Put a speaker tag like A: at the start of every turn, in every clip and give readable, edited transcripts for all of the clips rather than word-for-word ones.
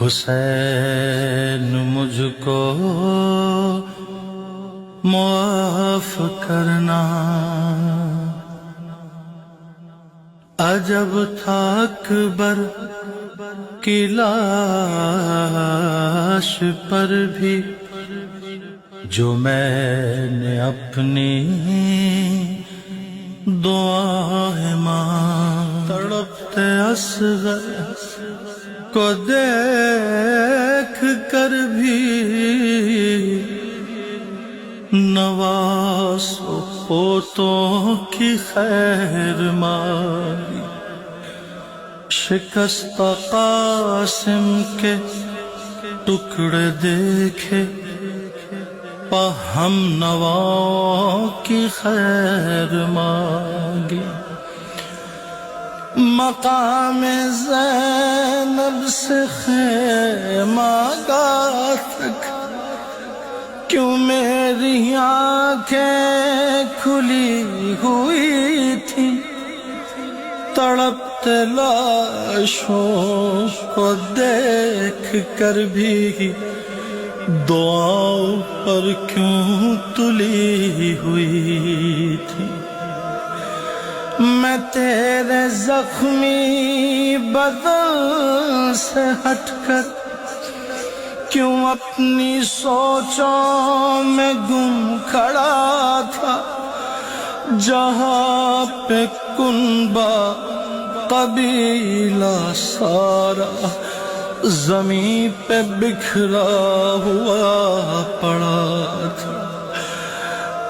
A: حسین مجھ کو معاف کرنا، عجب تھا اکبر کی لاش پر بھی جو میں نے اپنی دعائیں مانگ، تڑپتے اصغر کو دیکھ کر بھی نواز و پوتوں کی خیر مانگی، شکستہ قاسم کے ٹکڑے دیکھے پا ہم نواؤں کی خیر مانگی، مقام زینب سے خیمہ گاہ تک کیوں میری آنکھیں کھلی ہوئی تھی، تڑپتے لاشوں کو دیکھ کر بھی دعاؤں پر کیوں تلی ہوئی تھی، میں تیرے زخمی بدن سے ہٹ کر کیوں اپنی سوچوں میں گم کھڑا تھا، جہاں پہ کنبہ قبیلہ سارا زمین پہ بکھرا ہوا پڑا تھا،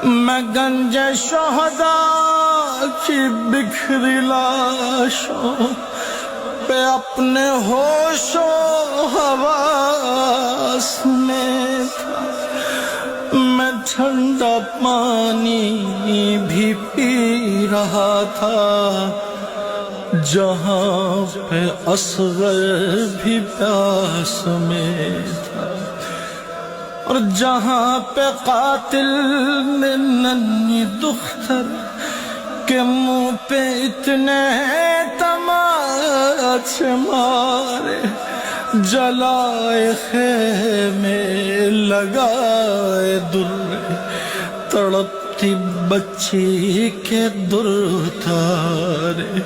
A: میں گنج شہداء کی بکھری لاشوں پہ اپنے ہوش و حواس میں تھا، میں ٹھنڈا پانی بھی پی رہا تھا جہاں پہ اصغر بھی پیاس میں تھا، اور جہاں پہ قاتل نے ننھی دختر کے منہ پہ اتنے تماچے مارے، جلائے خیمے لگائے در، تڑپتی بچی کے در اتارے،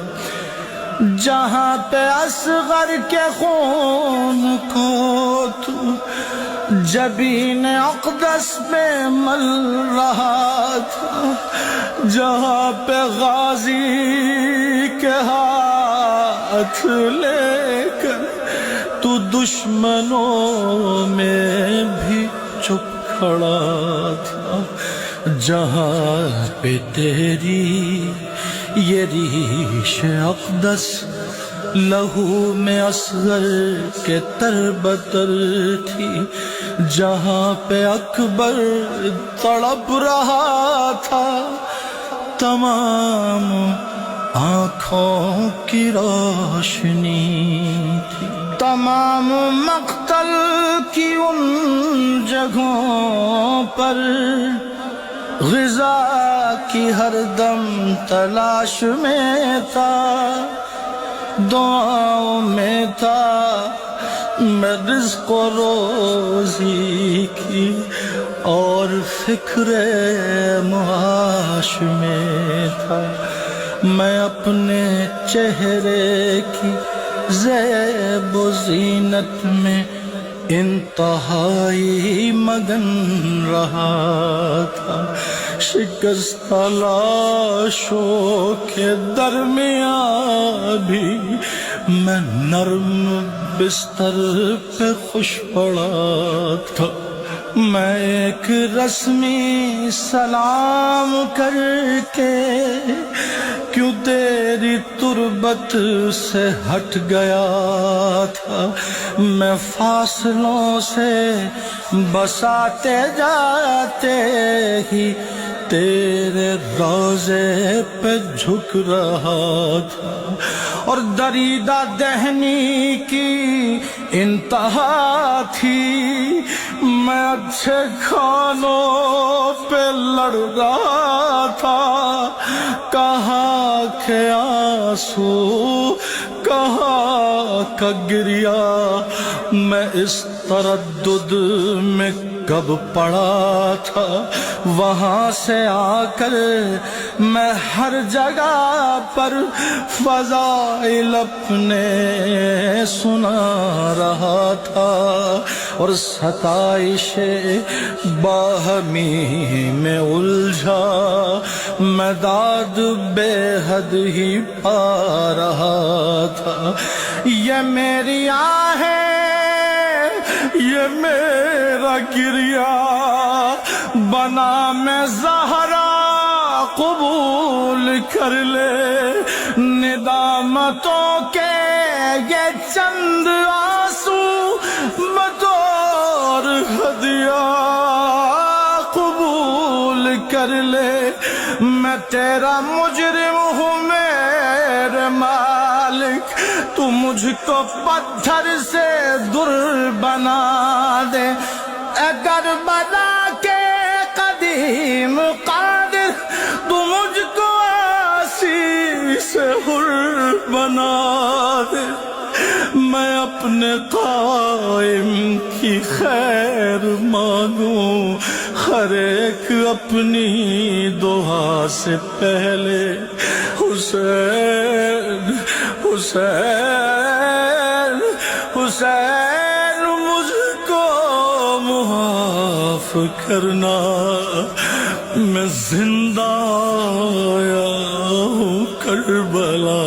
A: جہاں پہ اصغر کے خون کو تو جبین اقدس پہ مل رہا تھا، جہاں پہ غازی کے ہاتھ لے کر تو دشمنوں میں بھی چپ کھڑا تھا، جہاں پہ تیری یہ ریش اقدس لہو میں اصغر کے تربتر تھی، جہاں پہ اکبر تڑپ رہا تھا، تمام آنکھوں کی روشنی تھی، تمام مقتل کی ان جگہوں پر غذا کی ہر دم تلاش میں تھا، دعاؤں میں تھا، میں رزق و روزی کی اور فکر معاش میں تھا، میں اپنے چہرے کی زیب و زینت میں انتہائی مگن رہا تھا، شکستہ لاشوں کے درمیان بھی میں نرم بستر پہ خوش پڑا تھا، میں ایک رسمی سلام کر کے کیوں تیری تربت سے ہٹ گیا تھا، میں فاصلوں سے بساتے جاتے ہی تیرے روضے پہ جھک رہا تھا، اور دریدہ دہنی کی انتہا تھی، میں اچھے کھانوں پہ لڑ رہا تھا، کہاں کے آنسو کہاں کا گریا میں اس تردد میں کب پڑا تھا، وہاں سے آ کر میں ہر جگہ پر فضائل اپنے سنا رہا تھا، اور ستائش باہمی میں الجھا میں داد بے حد ہی پا رہا تھا۔ یہ میری آہیں، یہ میرا گریا، بنا میں زہرا قبول کر لے، ندامتوں کے یہ چند آنسو بطور ہدیہ قبول کر لے۔ میں تیرا مجرم ہوں میرے مالک، تو مجھ کو پتھر سے در بنا دے، اے کربلا کے قدیم قادر، تو مجھ کو آسی سے حر بنا دے۔ میں اپنے قائم کی خیر مانگوں، ہر ایک اپنی دعا سے پہلے، حسین حسین حسین مجھ کو معاف کرنا، میں زندہ آیا ہوں کربلا